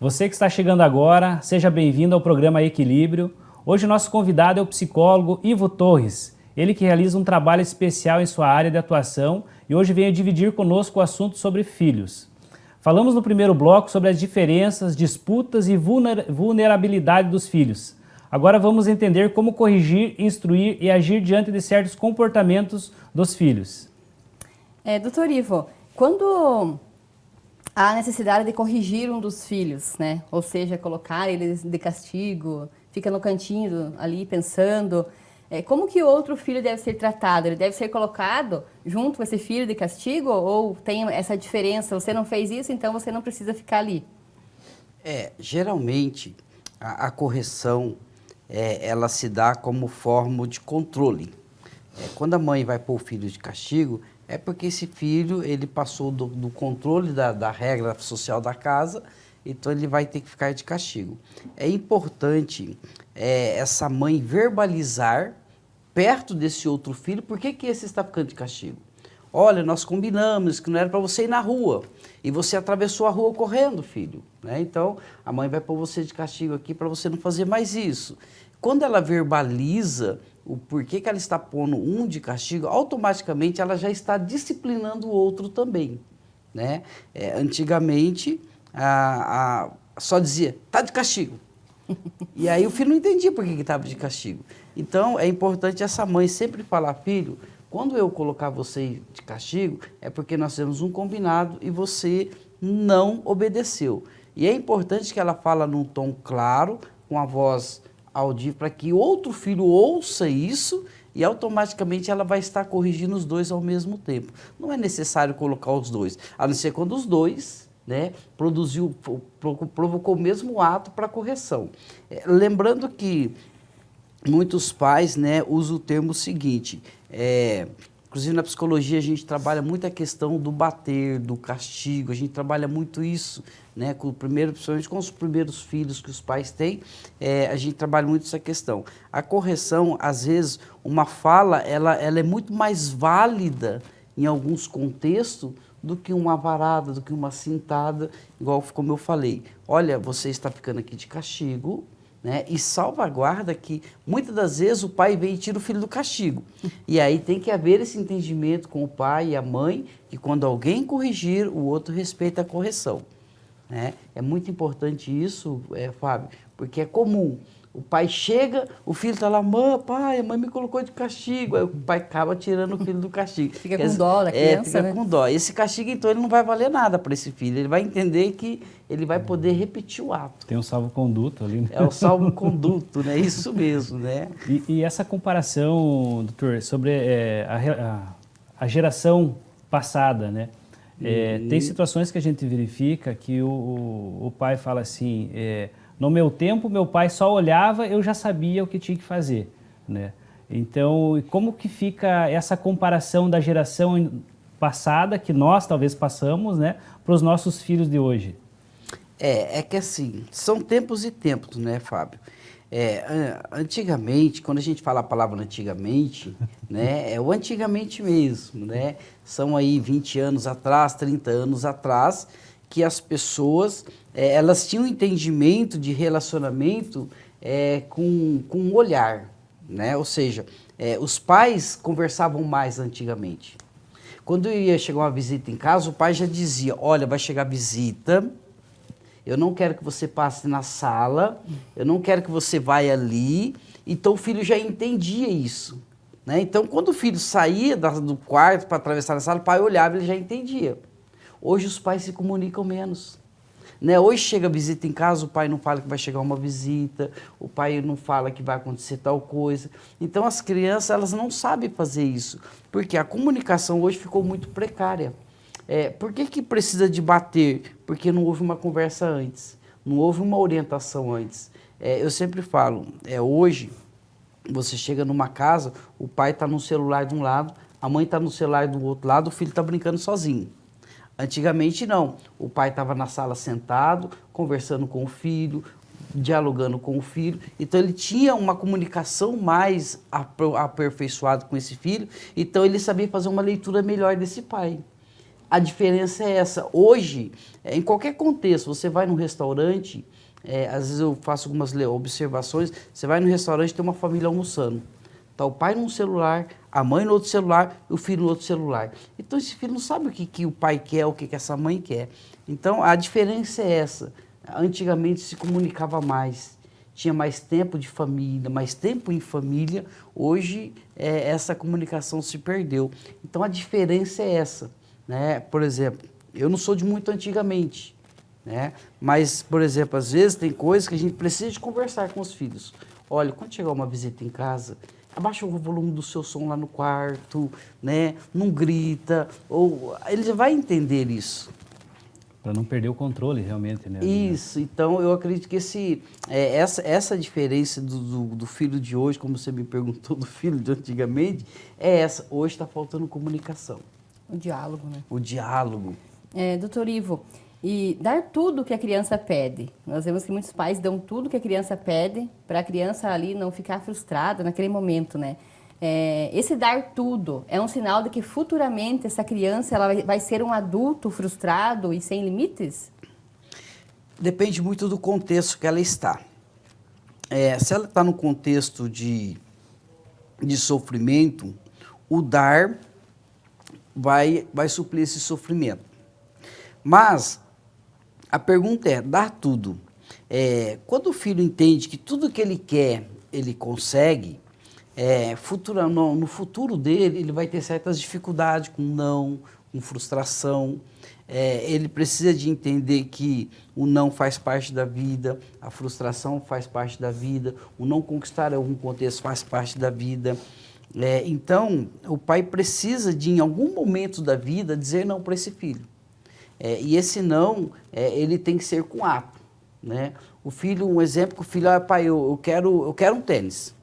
Você que está chegando agora, seja bem-vindo ao programa Equilíbrio. Hoje o nosso convidado é o psicólogo Ivo Torres, ele que realiza um trabalho especial em sua área de atuação e hoje veio dividir conosco o assunto sobre filhos. Falamos no primeiro bloco sobre as diferenças, disputas e vulnerabilidade dos filhos. Agora vamos entender como corrigir, instruir e agir diante de certos comportamentos dos filhos. Doutor Ivo, quando há necessidade de corrigir um dos filhos, né? Ou seja, colocar eles de castigo, fica no cantinho ali pensando, como que o outro filho deve ser tratado? Ele deve ser colocado junto com esse filho de castigo ou tem essa diferença? Você não fez isso, então você não precisa ficar ali. Geralmente a correção ela se dá como forma de controle. Quando a mãe vai pôr o filho de castigo, é porque esse filho ele passou do controle da regra social da casa, então ele vai ter que ficar de castigo. É importante essa mãe verbalizar perto desse outro filho por que esse está ficando de castigo. Olha, nós combinamos que não era para você ir na rua e você atravessou a rua correndo, filho. Né? Então, a mãe vai pôr você de castigo aqui para você não fazer mais isso. Quando ela verbaliza o porquê que ela está pondo um de castigo, automaticamente ela já está disciplinando o outro também. Né? Antigamente, só dizia, tá de castigo. E aí o filho não entendia por que estava de castigo. Então, é importante essa mãe sempre falar, filho, quando eu colocar você de castigo, é porque nós temos um combinado e você não obedeceu. E é importante que ela fala num tom claro, com a voz audível, para que outro filho ouça isso e automaticamente ela vai estar corrigindo os dois ao mesmo tempo. Não é necessário colocar os dois, a não ser quando os dois provocou o mesmo ato para correção. Lembrando que muitos pais usam o termo seguinte, inclusive na psicologia a gente trabalha muito a questão do bater, do castigo, a gente trabalha muito isso, principalmente com os primeiros filhos que os pais têm, a gente trabalha muito essa questão. A correção, às vezes, uma fala, ela é muito mais válida em alguns contextos do que uma varada, do que uma cintada, igual como eu falei. Olha, você está ficando aqui de castigo, e salvaguarda que muitas das vezes o pai vem e tira o filho do castigo. E aí tem que haver esse entendimento com o pai e a mãe, que quando alguém corrigir, o outro respeita a correção. É muito importante isso, Fábio, porque é comum. O pai chega, o filho está lá, pai, a mãe me colocou de castigo. Aí o pai acaba tirando o filho do castigo. Fica com dó da criança, fica com dó. Esse castigo, então, ele não vai valer nada para esse filho. Ele vai entender que ele vai poder repetir o ato. Tem um salvo-conduto ali, né? É o salvo-conduto, né? Isso mesmo, né? E essa comparação, doutor, sobre a geração passada, né? Tem situações que a gente verifica que o pai fala assim, no meu tempo, meu pai só olhava, eu já sabia o que tinha que fazer, né? Então, como que fica essa comparação da geração passada, que nós talvez passamos, né, para os nossos filhos de hoje? É que assim, são tempos e tempos, né, Fábio? Antigamente, quando a gente fala a palavra antigamente, é o antigamente mesmo, né? São aí 20 anos atrás, 30 anos atrás, que as pessoas, elas tinham um entendimento de relacionamento com um olhar, né? Ou seja, os pais conversavam mais antigamente. Quando ia chegar uma visita em casa, o pai já dizia, olha, vai chegar visita, eu não quero que você passe na sala, eu não quero que você vá ali. Então o filho já entendia isso. Né? Então quando o filho saía do quarto para atravessar a sala, o pai olhava e ele já entendia. Hoje os pais se comunicam menos. Hoje chega visita em casa, o pai não fala que vai chegar uma visita, o pai não fala que vai acontecer tal coisa. Então as crianças elas não sabem fazer isso, porque a comunicação hoje ficou muito precária. Por que precisa de bater? Porque não houve uma conversa antes, não houve uma orientação antes. Eu sempre falo, hoje você chega numa casa, o pai está no celular de um lado, a mãe está no celular do outro lado, o filho está brincando sozinho. Antigamente não, o pai estava na sala sentado, conversando com o filho, dialogando com o filho, então ele tinha uma comunicação mais aperfeiçoada com esse filho, então ele sabia fazer uma leitura melhor desse pai. a diferença é essa. Hoje, em qualquer contexto, você vai num restaurante, às vezes eu faço algumas observações, você vai num restaurante e tem uma família almoçando. Tá o pai num celular, a mãe no outro celular e o filho no outro celular. Então esse filho não sabe o que o pai quer, o que essa mãe quer. Então a diferença é essa. Antigamente se comunicava mais, tinha mais tempo de família, mais tempo em família. Hoje essa comunicação se perdeu. Então a diferença é essa, né? Por exemplo, eu não sou de muito antigamente, né? Mas, por exemplo, às vezes tem coisas que a gente precisa de conversar com os filhos. Olha, quando chegar uma visita em casa, abaixa o volume do seu som lá no quarto, né? Não grita, ou ele já vai entender isso. Para não perder o controle, realmente, né? Isso, então eu acredito que essa diferença do filho de hoje, como você me perguntou do filho de antigamente, é essa. Hoje está faltando comunicação. O diálogo, né? O diálogo. Doutor Ivo, e dar tudo que a criança pede. Nós vemos que muitos pais dão tudo que a criança pede para a criança ali não ficar frustrada naquele momento, né? Esse dar tudo é um sinal de que futuramente essa criança ela vai ser um adulto frustrado e sem limites? Depende muito do contexto que ela está. Se ela está no contexto de sofrimento, o dar vai suprir esse sofrimento. Mas a pergunta é, dar tudo. Quando o filho entende que tudo que ele quer, ele consegue, no futuro dele, ele vai ter certas dificuldades com não, com frustração. Ele precisa de entender que o não faz parte da vida, a frustração faz parte da vida, o não conquistar algum contexto faz parte da vida. Então, o pai precisa de, em algum momento da vida, dizer não para esse filho. E esse não, ele tem que ser com ato, né? O filho, um exemplo, que o filho, pai, eu quero um tênis.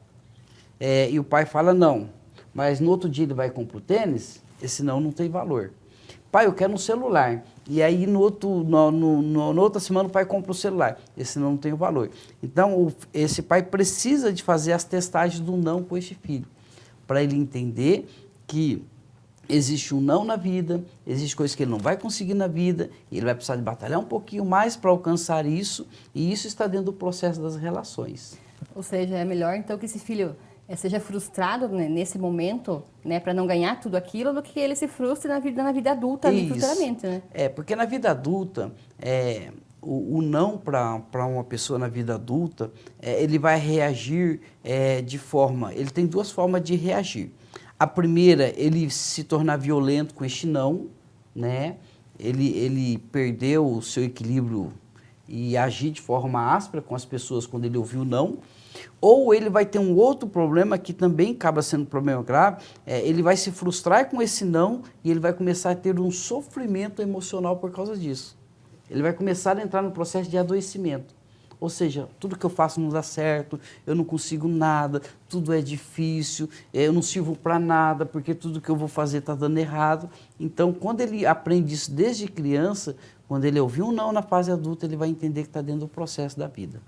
E o pai fala não, mas no outro dia ele vai comprar o tênis, esse não tem valor. Pai, eu quero um celular. E aí na outra semana o pai compra o celular, esse não tem valor. Então esse pai precisa de fazer as testagens do não com esse filho, para ele entender que existe um não na vida, existe coisas que ele não vai conseguir na vida, e ele vai precisar de batalhar um pouquinho mais para alcançar isso, e isso está dentro do processo das relações. Ou seja, é melhor então que esse filho seja frustrado, né, nesse momento, né, para não ganhar tudo aquilo, do que ele se frustre na vida adulta ali, futuramente, né? Porque na vida adulta, o não para uma pessoa na vida adulta, ele vai reagir de forma... Ele tem duas formas de reagir. A primeira, ele se tornar violento com este não, né? Ele perdeu o seu equilíbrio e agir de forma áspera com as pessoas quando ele ouviu não. Ou ele vai ter um outro problema que também acaba sendo um problema grave, ele vai se frustrar com esse não e ele vai começar a ter um sofrimento emocional por causa disso. Ele vai começar a entrar no processo de adoecimento. Ou seja, tudo que eu faço não dá certo, eu não consigo nada, tudo é difícil, eu não sirvo para nada, porque tudo que eu vou fazer está dando errado. Então, quando ele aprende isso desde criança, quando ele ouvir um não na fase adulta, ele vai entender que está dentro do processo da vida.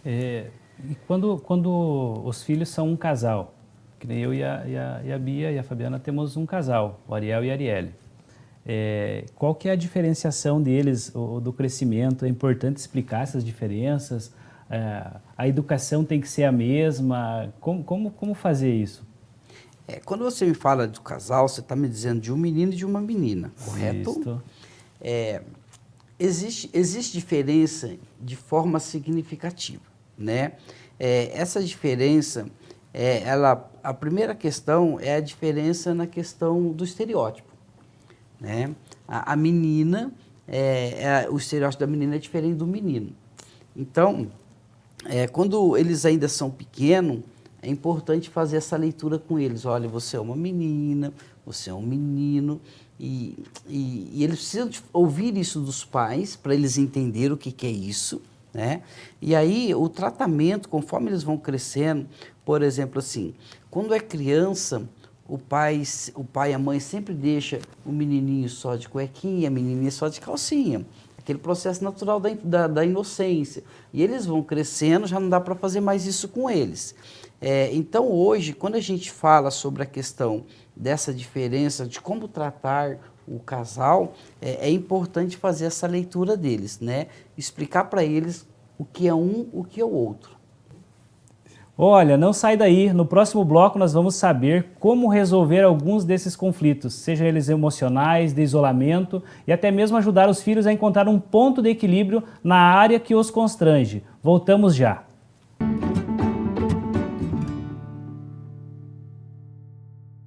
E quando os filhos são um casal, que nem eu e a Bia e a Fabiana temos um casal, o Ariel e a Arielle. Qual que é a diferenciação deles, do crescimento? É importante explicar essas diferenças? A educação tem que ser a mesma? Como fazer isso? Quando você me fala do casal, você está me dizendo de um menino e de uma menina, correto? Existe diferença de forma significativa, né? Essa diferença, a primeira questão é a diferença na questão do estereótipo. Né? A menina, o estereótipo da menina é diferente do menino. Então, quando eles ainda são pequenos, é importante fazer essa leitura com eles. Olha, você é uma menina, você é um menino, e eles precisam ouvir isso dos pais, para eles entenderem o que é isso. Né? E aí, o tratamento, conforme eles vão crescendo, por exemplo, assim, quando é criança... O pai e a mãe sempre deixam o menininho só de cuequinha, a menininha só de calcinha. Aquele processo natural da inocência. E eles vão crescendo, já não dá para fazer mais isso com eles. Então, hoje, quando a gente fala sobre a questão dessa diferença de como tratar o casal, é importante fazer essa leitura deles, né? Explicar para eles o que é um, o que é o outro. Olha, não sai daí. No próximo bloco nós vamos saber como resolver alguns desses conflitos, sejam eles emocionais, de isolamento e até mesmo ajudar os filhos a encontrar um ponto de equilíbrio na área que os constrange. Voltamos já.